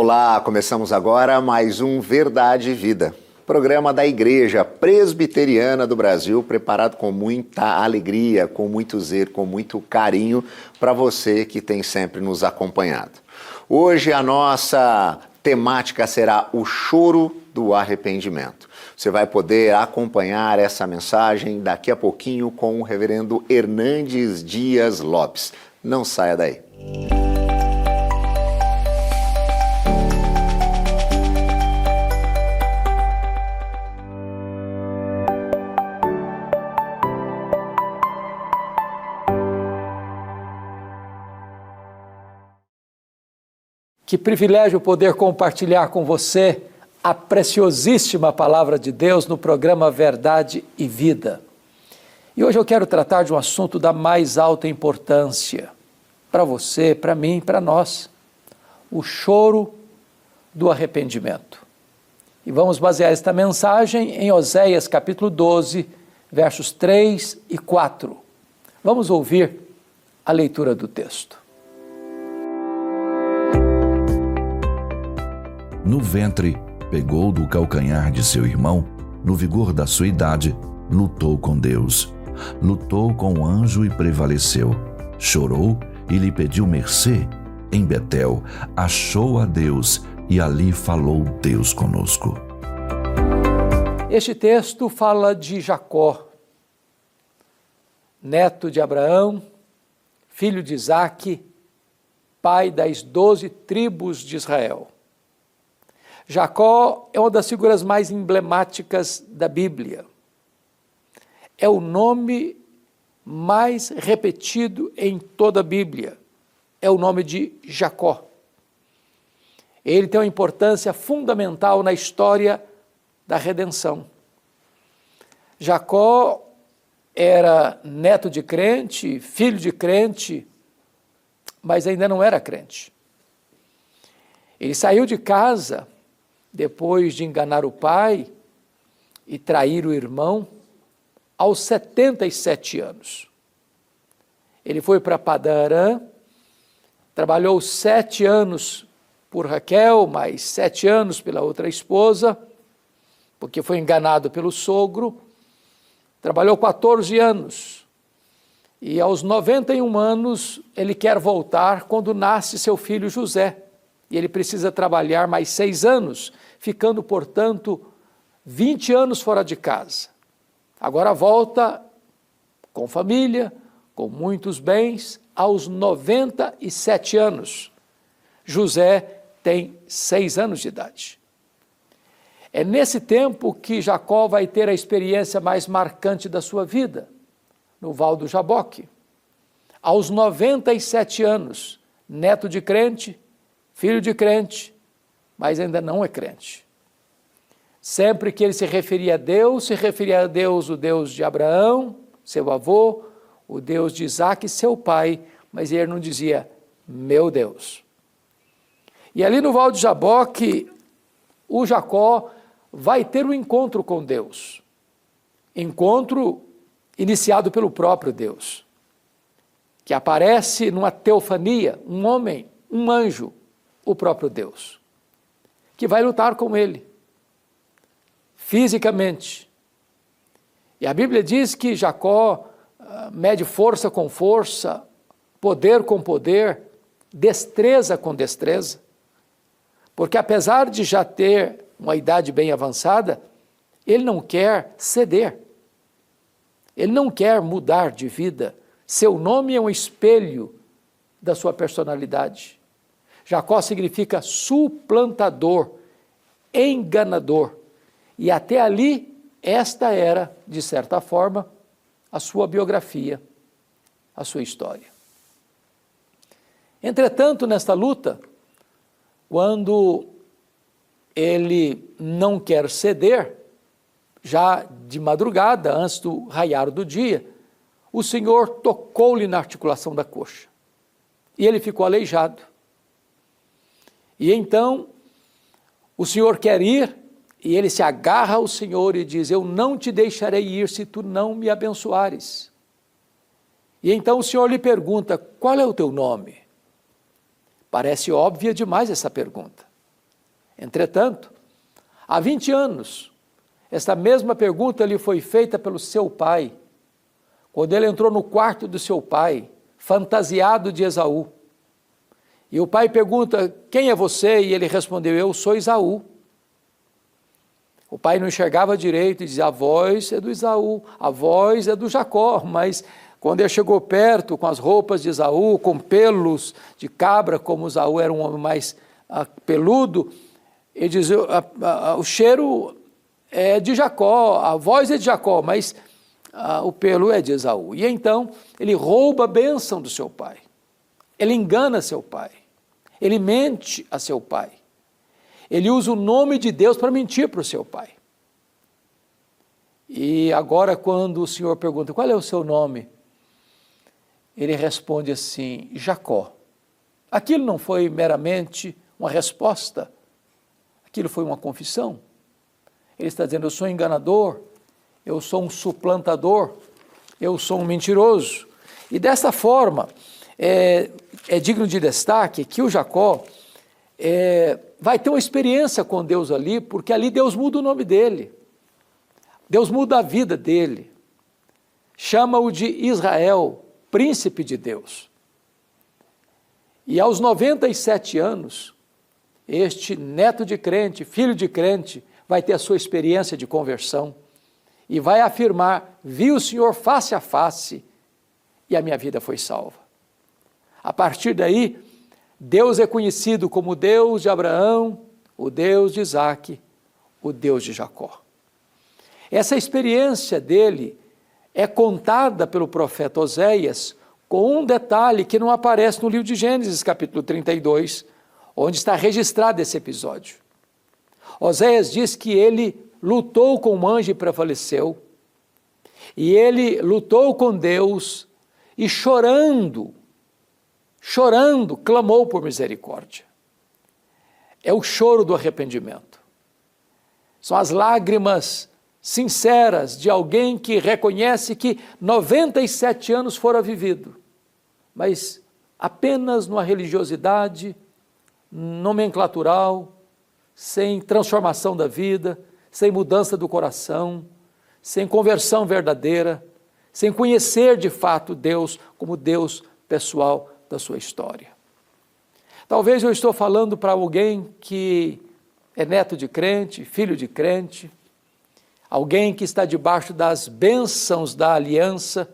Olá, começamos agora mais um Verdade e Vida, programa da Igreja Presbiteriana do Brasil, preparado com muita alegria, com muito zelo, com muito carinho para você que tem sempre nos acompanhado. Hoje a nossa temática será o choro do arrependimento. Você vai poder acompanhar essa mensagem daqui a pouquinho com o reverendo Hernandes Dias Lopes. Não saia daí. Que privilégio poder compartilhar com você a preciosíssima Palavra de Deus no programa Verdade e Vida. E hoje eu quero tratar de um assunto da mais alta importância para você, para mim, para nós. O choro do arrependimento. E vamos basear esta mensagem em Oséias capítulo 12, versos 3 e 4. Vamos ouvir a leitura do texto. No ventre, pegou do calcanhar de seu irmão, no vigor da sua idade, lutou com Deus. Lutou com o anjo e prevaleceu. Chorou e lhe pediu mercê. Em Betel, achou a Deus e ali falou Deus conosco. Este texto fala de Jacó, neto de Abraão, filho de Isaque, pai das 12 tribos de Israel. Jacó é uma das figuras mais emblemáticas da Bíblia. É o nome mais repetido em toda a Bíblia. É o nome de Jacó. Ele tem uma importância fundamental na história da redenção. Jacó era neto de crente, filho de crente, mas ainda não era crente. Ele saiu de casa depois de enganar o pai e trair o irmão, aos 77 anos. Ele foi para Padã Arã, trabalhou 7 anos por Raquel, mais 7 anos pela outra esposa, porque foi enganado pelo sogro, trabalhou 14 anos, e aos 91 anos ele quer voltar quando nasce seu filho José, e ele precisa trabalhar mais 6 anos, ficando, portanto, 20 anos fora de casa. Agora volta com família, com muitos bens, aos 97 anos. José tem 6 anos de idade. É nesse tempo que Jacó vai ter a experiência mais marcante da sua vida, no Val do Jaboque. Aos 97 anos, neto de crente, filho de crente, mas ainda não é crente. Sempre que ele se referia a Deus, o Deus de Abraão, seu avô, o Deus de Isaque, seu pai, mas ele não dizia, meu Deus. E ali no Val de Jaboque, o Jacó vai ter um encontro com Deus. Encontro iniciado pelo próprio Deus, que aparece numa teofania, um homem, um anjo, o próprio Deus, que vai lutar com ele, fisicamente. E a Bíblia diz que Jacó mede força com força, poder com poder, destreza com destreza, porque apesar de já ter uma idade bem avançada, ele não quer ceder, ele não quer mudar de vida, seu nome é um espelho da sua personalidade. Jacó significa suplantador, enganador. E até ali, esta era, de certa forma, a sua biografia, a sua história. Entretanto, nesta luta, quando ele não quer ceder, já de madrugada, antes do raiar do dia, o Senhor tocou-lhe na articulação da coxa. E ele ficou aleijado. E então, o Senhor quer ir, e ele se agarra ao Senhor e diz, eu não te deixarei ir se tu não me abençoares. E então o Senhor lhe pergunta, qual é o teu nome? Parece óbvia demais essa pergunta. Entretanto, há 20 anos, esta mesma pergunta lhe foi feita pelo seu pai, quando ele entrou no quarto do seu pai, fantasiado de Esaú. E o pai pergunta, quem é você? E ele respondeu, eu sou Esaú. O pai não enxergava direito e dizia, a voz é do Esaú, a voz é do Jacó, mas quando ele chegou perto, com as roupas de Esaú, com pelos de cabra, como Esaú era um homem mais peludo, ele dizia, o cheiro é de Jacó, a voz é de Jacó, mas o pelo é de Esaú. E então ele rouba a bênção do seu pai, ele engana seu pai, ele mente a seu pai, ele usa o nome de Deus para mentir para o seu pai. E agora quando o Senhor pergunta, qual é o seu nome? Ele responde assim, Jacó. Aquilo não foi meramente uma resposta, aquilo foi uma confissão. Ele está dizendo, eu sou enganador, eu sou um suplantador, eu sou um mentiroso. E dessa forma, é digno de destaque que o Jacó vai ter uma experiência com Deus ali, porque ali Deus muda o nome dele, Deus muda a vida dele, chama-o de Israel, príncipe de Deus. E aos 97 anos, este neto de crente, filho de crente, vai ter a sua experiência de conversão e vai afirmar, vi o Senhor face a face e a minha vida foi salva. A partir daí, Deus é conhecido como o Deus de Abraão, o Deus de Isaque, o Deus de Jacó. Essa experiência dele é contada pelo profeta Oséias com um detalhe que não aparece no livro de Gênesis, capítulo 32, onde está registrado esse episódio. Oséias diz que ele lutou com um anjo e prevaleceu, e ele lutou com Deus e chorando, clamou por misericórdia. É o choro do arrependimento. São as lágrimas sinceras de alguém que reconhece que 97 anos fora vivido, mas apenas numa religiosidade nomenclatural, sem transformação da vida, sem mudança do coração, sem conversão verdadeira, sem conhecer de fato Deus como Deus pessoal da sua história. Talvez eu estou falando para alguém que é neto de crente, filho de crente, alguém que está debaixo das bênçãos da aliança,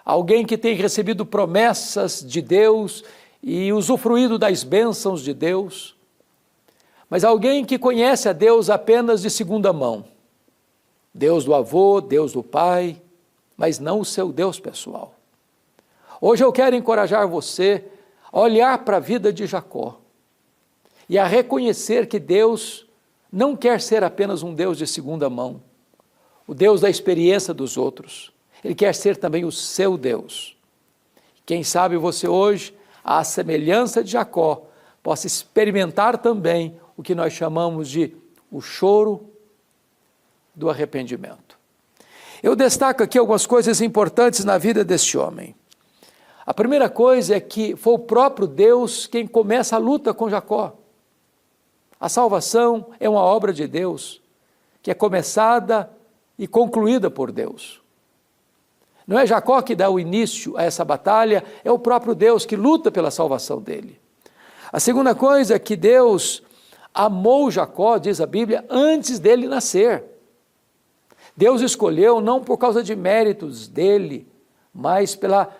alguém que tem recebido promessas de Deus e usufruído das bênçãos de Deus, mas alguém que conhece a Deus apenas de segunda mão, Deus do avô, Deus do pai, mas não o seu Deus pessoal. Hoje eu quero encorajar você a olhar para a vida de Jacó e a reconhecer que Deus não quer ser apenas um Deus de segunda mão, o Deus da experiência dos outros. Ele quer ser também o seu Deus. Quem sabe você hoje, à semelhança de Jacó, possa experimentar também o que nós chamamos de o choro do arrependimento. Eu destaco aqui algumas coisas importantes na vida deste homem. A primeira coisa é que foi o próprio Deus quem começa a luta com Jacó. A salvação é uma obra de Deus, que é começada e concluída por Deus. Não é Jacó que dá o início a essa batalha, é o próprio Deus que luta pela salvação dele. A segunda coisa é que Deus amou Jacó, diz a Bíblia, antes dele nascer. Deus escolheu não por causa de méritos dele, mas pela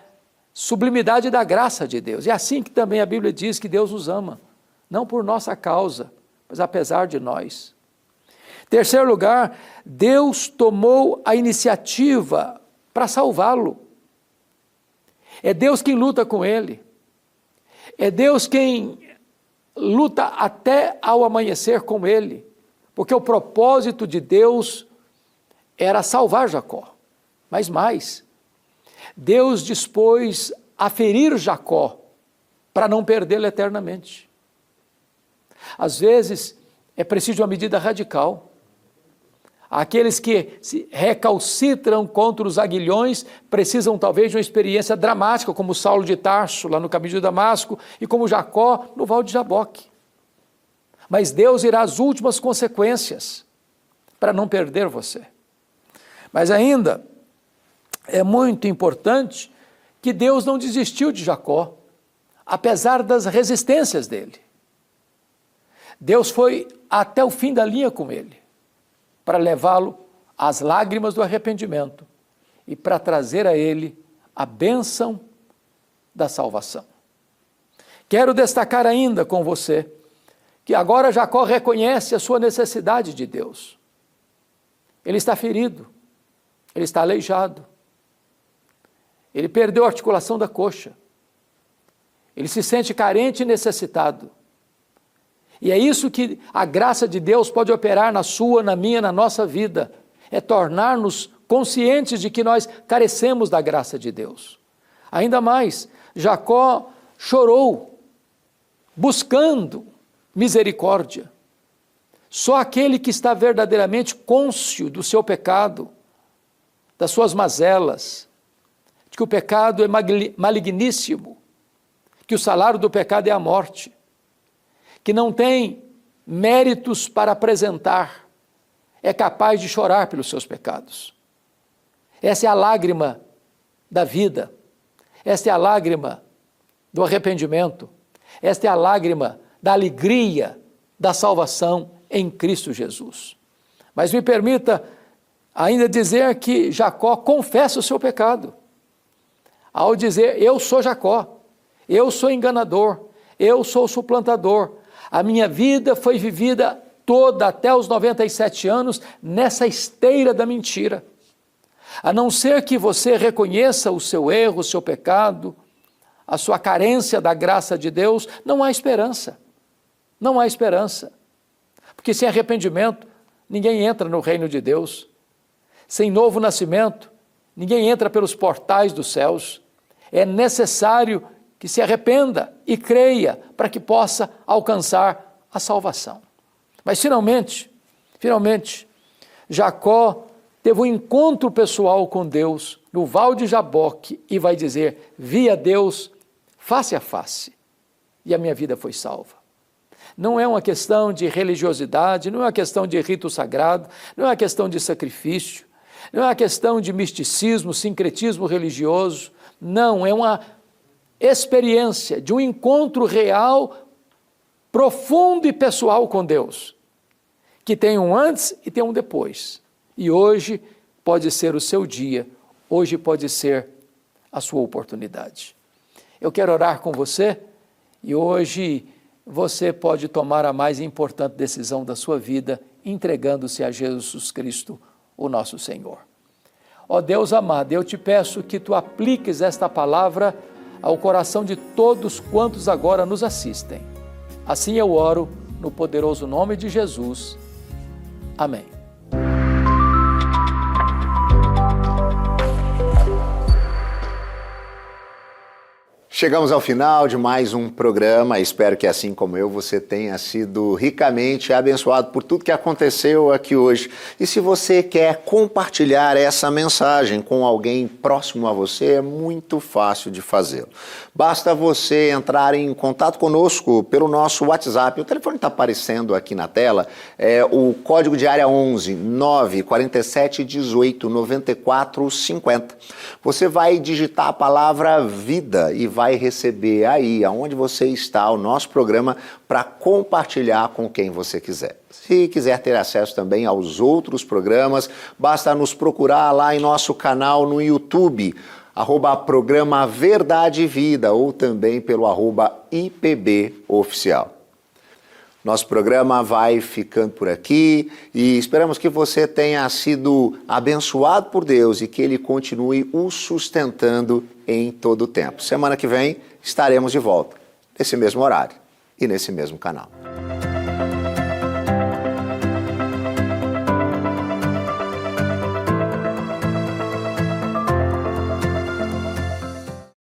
sublimidade da graça de Deus. É assim que também a Bíblia diz que Deus nos ama, não por nossa causa, mas apesar de nós. Terceiro lugar, Deus tomou a iniciativa para salvá-lo. É Deus quem luta com ele. É Deus quem luta até ao amanhecer com ele, porque o propósito de Deus era salvar Jacó. Mas mais, Deus dispôs a ferir Jacó para não perdê-lo eternamente. Às vezes é preciso uma medida radical. Aqueles que se recalcitram contra os aguilhões precisam talvez de uma experiência dramática, como Saulo de Tarso, lá no caminho de Damasco, e como Jacó, no Val de Jaboque. mas Deus irá às últimas consequências para não perder você. Mas ainda é muito importante que Deus não desistiu de Jacó, apesar das resistências dele. Deus foi até o fim da linha com ele, para levá-lo às lágrimas do arrependimento e para trazer a ele a bênção da salvação. Quero destacar ainda com você que agora Jacó reconhece a sua necessidade de Deus. Ele está ferido, ele está aleijado, ele perdeu a articulação da coxa, ele se sente carente e necessitado. E é isso que a graça de Deus pode operar na sua, na minha, na nossa vida, é tornar-nos conscientes de que nós carecemos da graça de Deus. Ainda mais, Jacó chorou, buscando misericórdia. Só aquele que está verdadeiramente cônscio do seu pecado, das suas mazelas, de que o pecado é maligníssimo, que o salário do pecado é a morte, que não tem méritos para apresentar, é capaz de chorar pelos seus pecados. Essa é a lágrima da vida, esta é a lágrima do arrependimento, esta é a lágrima da alegria da salvação em Cristo Jesus. Mas me permita ainda dizer que Jacó confessa o seu pecado, ao dizer: eu sou Jacó, eu sou enganador, eu sou suplantador, a minha vida foi vivida toda até os 97 anos nessa esteira da mentira. A não ser que você reconheça o seu erro, o seu pecado, a sua carência da graça de Deus, não há esperança. Não há esperança. Porque sem arrependimento, ninguém entra no reino de Deus. Sem novo nascimento, ninguém entra pelos portais dos céus. É necessário que se arrependa e creia para que possa alcançar a salvação. Mas finalmente, Jacó teve um encontro pessoal com Deus no Val de Jaboque e vai dizer: vi a Deus face a face e a minha vida foi salva. Não é uma questão de religiosidade, não é uma questão de rito sagrado, não é uma questão de sacrifício, não é uma questão de misticismo, sincretismo religioso, não, é uma experiência de um encontro real, profundo e pessoal com Deus, que tem um antes e tem um depois. E hoje pode ser o seu dia, hoje pode ser a sua oportunidade. Eu quero orar com você e hoje você pode tomar a mais importante decisão da sua vida, entregando-se a Jesus Cristo, o nosso Senhor. Ó Deus amado, eu te peço que tu apliques esta palavra ao coração de todos quantos agora nos assistem. Assim eu oro no poderoso nome de Jesus. Amém. Chegamos ao final de mais um programa. Espero que, assim como eu, você tenha sido ricamente abençoado por tudo que aconteceu aqui hoje. E se você quer compartilhar essa mensagem com alguém próximo a você, é muito fácil de fazê-lo. Basta você entrar em contato conosco pelo nosso WhatsApp. O telefone está aparecendo aqui na tela. É o código de área 11 947 18 94 50. Você vai digitar a palavra vida e vai receber aí, aonde você está, o nosso programa para compartilhar com quem você quiser. Se quiser ter acesso também aos outros programas, basta nos procurar lá em nosso canal no YouTube, @programa Verdade e Vida, ou também pelo @IPB Oficial. Nosso programa vai ficando por aqui e esperamos que você tenha sido abençoado por Deus e que Ele continue o sustentando em todo o tempo. Semana que vem estaremos de volta, nesse mesmo horário e nesse mesmo canal.